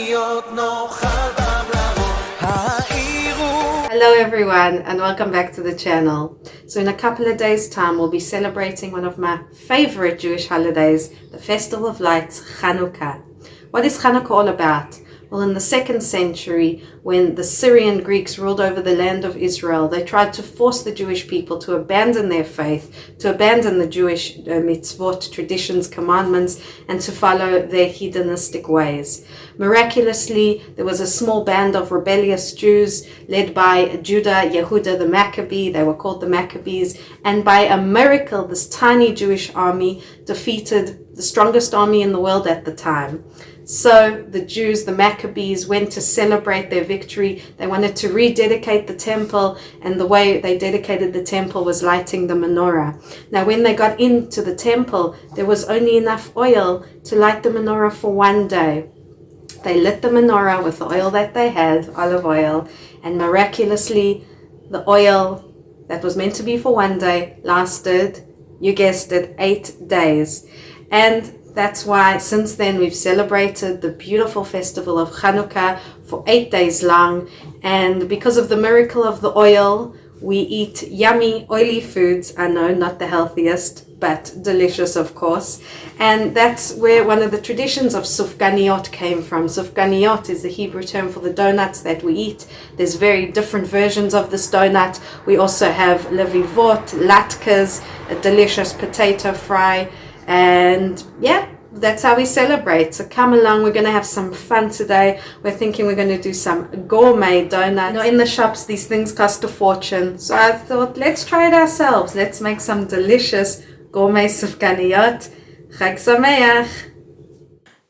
Hello everyone and welcome back to the channel. So in a couple of days time we'll be celebrating one of my favorite Jewish holidays, the Festival of Lights, Hanukkah. What is Hanukkah all about? Well, in the 2nd century, when the Syrian Greeks ruled over the land of Israel, they tried to force the Jewish people to abandon their faith, to abandon the Jewish mitzvot, traditions, commandments, and to follow their hedonistic ways. Miraculously, there was a small band of rebellious Jews led by Judah, Yehuda the Maccabee, they were called the Maccabees, and by a miracle, this tiny Jewish army defeated the strongest army in the world at the time. So the Jews, the Maccabees, went to celebrate their victory. They wanted to rededicate the temple, and the way they dedicated the temple was lighting the menorah. Now, when they got into the temple, there was only enough oil to light the menorah for one day. They lit the menorah with the oil that they had, olive oil, and miraculously, the oil that was meant to be for one day lasted, you guessed it, 8 days. And that's why since then we've celebrated the beautiful festival of Hanukkah for 8 days long. And because of the miracle of the oil, we eat yummy, oily foods. I know, not the healthiest, but delicious, of course. And that's where one of the traditions of SUFGANIYOT came from. SUFGANIYOT is the Hebrew term for the donuts that we eat. There's very different versions of this donut. We also have levivot, latkes, a delicious potato fry. And yeah, that's how we celebrate. So come along, we're going to have some fun today. We're thinking we're going to do some gourmet donuts. You know, in the shops, these things cost a fortune. So I thought, let's try it ourselves. Let's make some delicious gourmet SUFGANIYOT. Chag Sameach.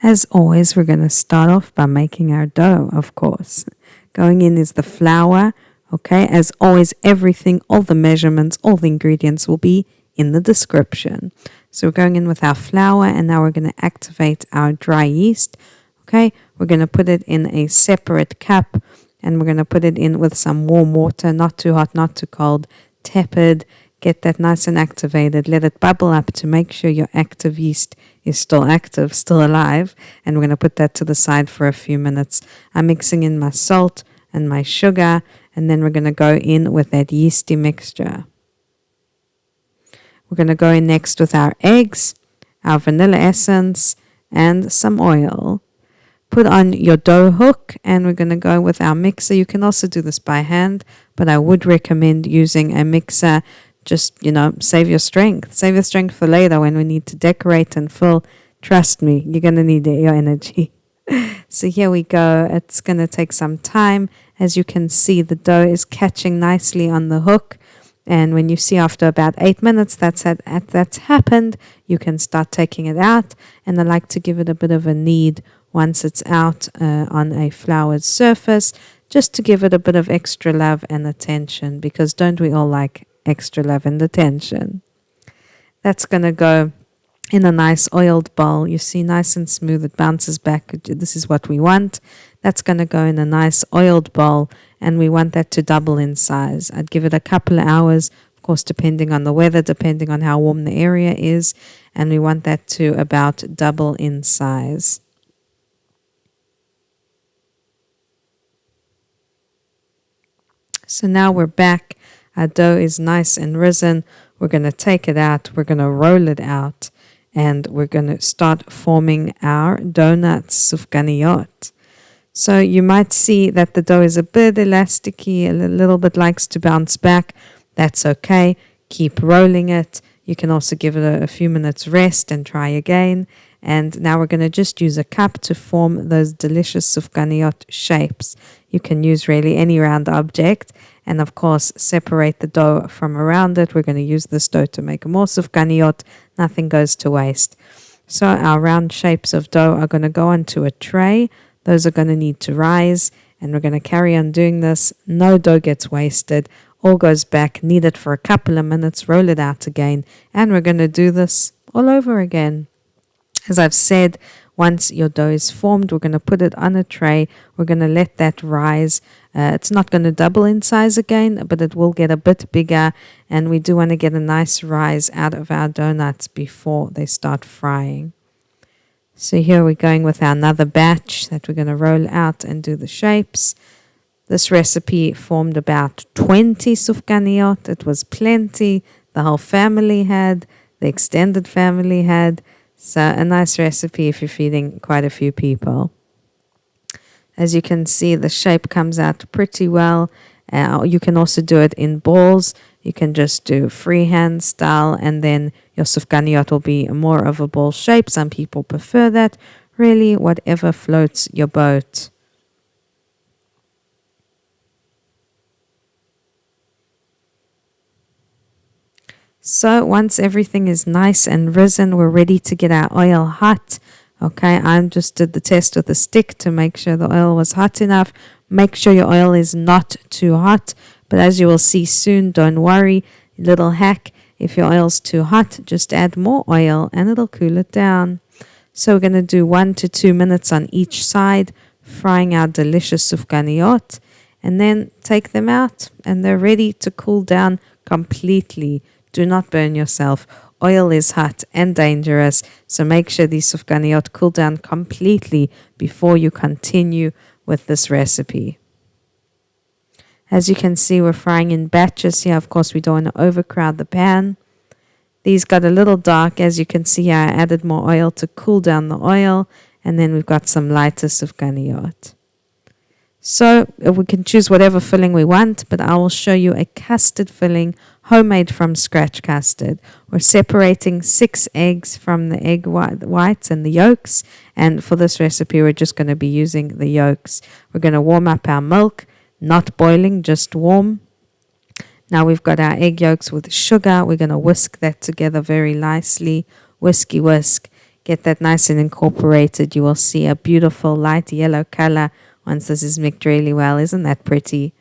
As always, we're going to start off by making our dough, of course. Going in is the flour. Okay, as always, everything, all the measurements, all the ingredients will be in the description. So we're going in with our flour, and now we're going to activate our dry yeast. Okay, we're going to put it in a separate cup, and we're going to put it in with some warm water, not too hot, not too cold, tepid. Get that nice and activated. Let it bubble up to make sure your active yeast is still active, still alive. And we're going to put that to the side for a few minutes. I'm mixing in my salt and my sugar, and then we're going to go in with that yeasty mixture. We're going to go in next with our eggs, our vanilla essence, and some oil. Put on your dough hook, and we're going to go with our mixer. You can also do this by hand, but I would recommend using a mixer. Just, save your strength. Save your strength for later when we need to decorate and fill. Trust me, you're going to need your energy. So here we go. It's going to take some time. As you can see, the dough is catching nicely on the hook. And when you see after about 8 minutes that's happened, you can start taking it out. And I like to give it a bit of a knead once it's out on a floured surface, just to give it a bit of extra love and attention, because don't we all like extra love and attention? That's going to go in a nice oiled bowl. You see, nice and smooth, it bounces back. This is what we want. That's going to go in a nice oiled bowl, and we want that to double in size. I'd give it a couple of hours, of course, depending on the weather, depending on how warm the area is, and we want that to about double in size. So now we're back. Our dough is nice and risen. We're going to take it out. We're going to roll it out, and we're going to start forming our donuts, SUFGANIYOT. So you might see that the dough is a bit elasticy, a little bit likes to bounce back. That's okay. Keep rolling it. You can also give it a few minutes rest and try again. And now we're going to just use a cup to form those delicious SUFGANIYOT shapes. You can use really any round object. And of course, separate the dough from around it. We're going to use this dough to make more SUFGANIYOT. Nothing goes to waste. So our round shapes of dough are going to go onto a tray. Those are going to need to rise, and we're going to carry on doing this. No dough gets wasted. All goes back, knead it for a couple of minutes, roll it out again, and we're going to do this all over again. As I've said, once your dough is formed, we're going to put it on a tray. We're going to let that rise. It's not going to double in size again, but it will get a bit bigger, and we do want to get a nice rise out of our donuts before they start frying. So here we're going with another batch that we're going to roll out and do the shapes. This recipe formed about 20 SUFGANIYOT. It was plenty. The whole family had, the extended family had. So a nice recipe if you're feeding quite a few people. As you can see, the shape comes out pretty well. You can also do it in balls. You can just do freehand style, and then your SUFGANIYOT will be more of a ball shape. Some people prefer that. Really, whatever floats your boat. So once everything is nice and risen, we're ready to get our oil hot. Okay, I just did the test with a stick to make sure the oil was hot enough. Make sure your oil is not too hot, but as you will see soon, don't worry. Little hack, if your oil's too hot, just add more oil and it'll cool it down. So we're going to do 1 to 2 minutes on each side, frying our delicious SUFGANIYOT, and then take them out and they're ready to cool down completely. Do not burn yourself. Oil is hot and dangerous, so make sure these SUFGANIYOT cool down completely before you continue with this recipe. As you can see, we're frying in batches here. Of course, we don't want to overcrowd the pan. These got a little dark. As you can see, I added more oil to cool down the oil, and then we've got some lighter SUFGANIYOT. So we can choose whatever filling we want, but I will show you a custard filling, homemade from scratch custard. We're separating 6 eggs from the egg whites and the yolks, and for this recipe we're just going to be using the yolks. We're going to warm up our milk, not boiling, just warm. Now we've got our egg yolks with sugar. We're going to whisk that together very nicely. Whisky whisk. Get that nice and incorporated. You will see a beautiful light yellow color once this is mixed really well. Isn't that pretty?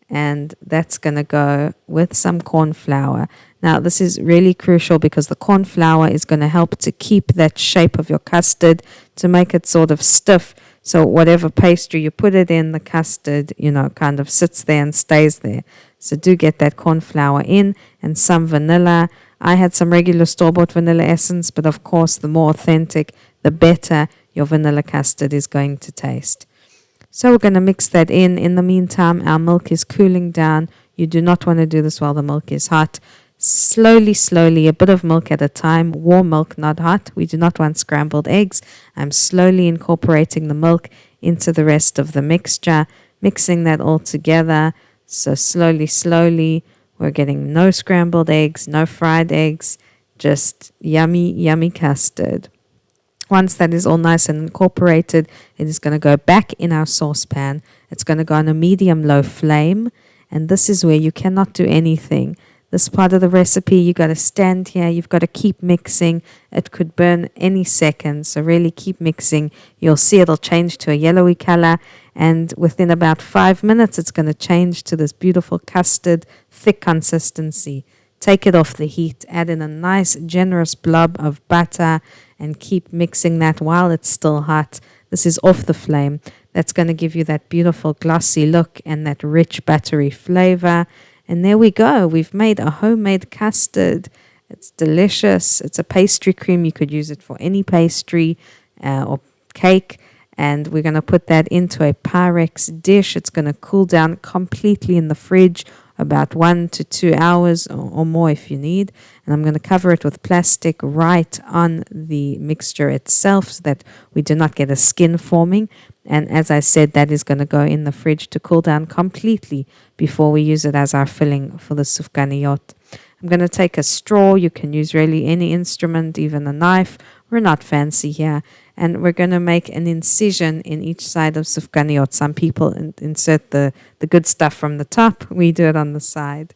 And that's going to go with some corn flour. Now this is really crucial because the corn flour is going to help to keep that shape of your custard, to make it sort of stiff. So whatever pastry you put it in, the custard, kind of sits there and stays there. So do get that corn flour in, and some vanilla. I had some regular store-bought vanilla essence, but of course the more authentic, the better your vanilla custard is going to taste. So we're going to mix that in. In the meantime, our milk is cooling down. You do not want to do this while the milk is hot. Slowly, a bit of milk at a time. Warm milk, not hot. We do not want scrambled eggs. I'm slowly incorporating the milk into the rest of the mixture, mixing that all together. So slowly, we're getting no scrambled eggs, no fried eggs, just yummy custard. Once that is all nice and incorporated, it is going to go back in our saucepan. It's going to go on a medium-low flame, and this is where you cannot do anything. This part of the recipe, you got to stand here. You've got to keep mixing. It could burn any second, so really keep mixing. You'll see it'll change to a yellowy color, and within about 5 minutes, it's going to change to this beautiful custard, thick consistency. Take it off the heat, add in a nice generous blob of butter, and keep mixing that while it's still hot. This is off the flame. That's going to give you that beautiful glossy look and that rich buttery flavor. And there we go. We've made a homemade custard. It's delicious. It's a pastry cream. You could use it for any pastry or cake. And we're going to put that into a Pyrex dish. It's going to cool down completely in the fridge, about 1 to 2 hours or more if you need. And I'm going to cover it with plastic right on the mixture itself so that we do not get a skin forming. And as I said, that is going to go in the fridge to cool down completely before we use it as our filling for the SUFGANIYOT. I'm going to take a straw. You can use really any instrument, even a knife. We're not fancy here. And we're going to make an incision in each side of SUFGANIYOT. Some people insert the good stuff from the top. We do it on the side.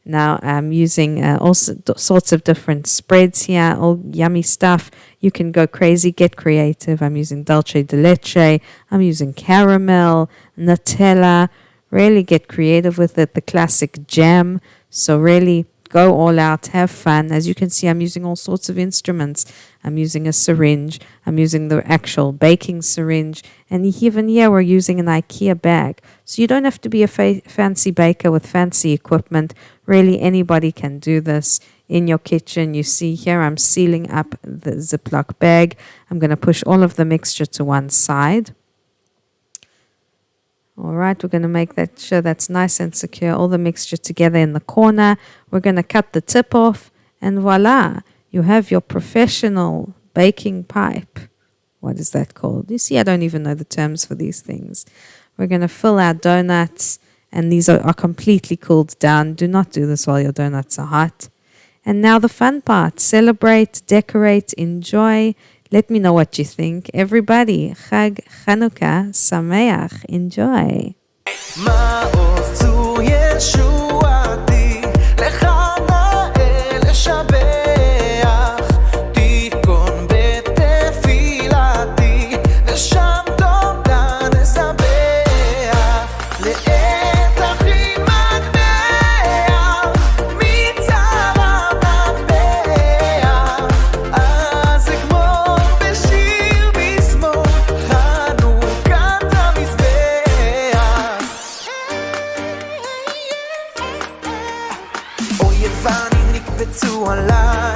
Now I'm using all sorts of different spreads here, all yummy stuff. You can go crazy, get creative. I'm using Dulce de Lecce. I'm using caramel, Nutella. Really get creative with it. The classic jam. So really go all out, have fun. As you can see, I'm using all sorts of instruments. I'm using a syringe, I'm using the actual baking syringe, and even here we're using an IKEA bag. So you don't have to be a fancy baker with fancy equipment. Really, anybody can do this in your kitchen. You see here I'm sealing up the Ziploc bag. I'm going to push all of the mixture to one side. All right, we're going to make sure that's nice and secure, all the mixture together in the corner. We're going to cut the tip off, and voila, you have your professional baking pipe. What is that called? You see, I don't even know the terms for these things. We're going to fill our donuts, and these are completely cooled down. Do not do this while your donuts are hot. And now the fun part, celebrate, decorate, enjoy. Let me know what you think. Everybody, Chag Chanukah Sameach. Enjoy. עליי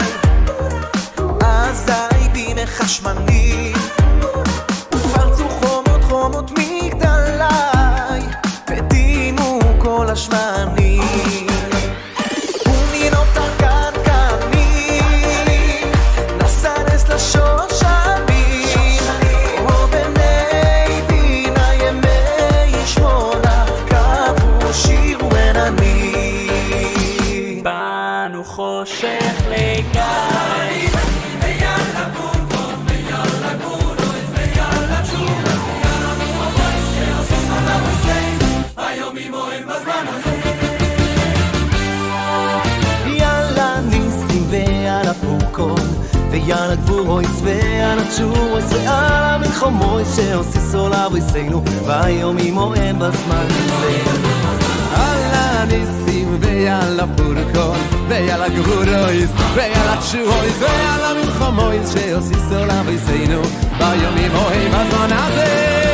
אזי בימי חשמלי ופרצו חומות חומות מגדליי ודימו כל השמנים ומינות הקנקנים נסנס לשושנים או בני בינה ימי שמונה קבו שיר וננים באנו חושך לגמרי ויאללה בורבון ויאללה גורויס ויאללה תשובה ויאללה מובוי שעושים עליו אצלנו היום אימוהם בזמן הזה יאללה ניסים ויאללה פורקון ויאללה גבורויס ויאללה תשורויס ויאללה מלחומויס שעושים עליו אצלנו והיום אימוהם בזמן הזה יאללה ניסים ויאללה פורקון ויאללה גבורויס ויאללה תשורויס ויאללה מלחומויס שעושים עליו אצלנו והיום אימוהם בזמן הזה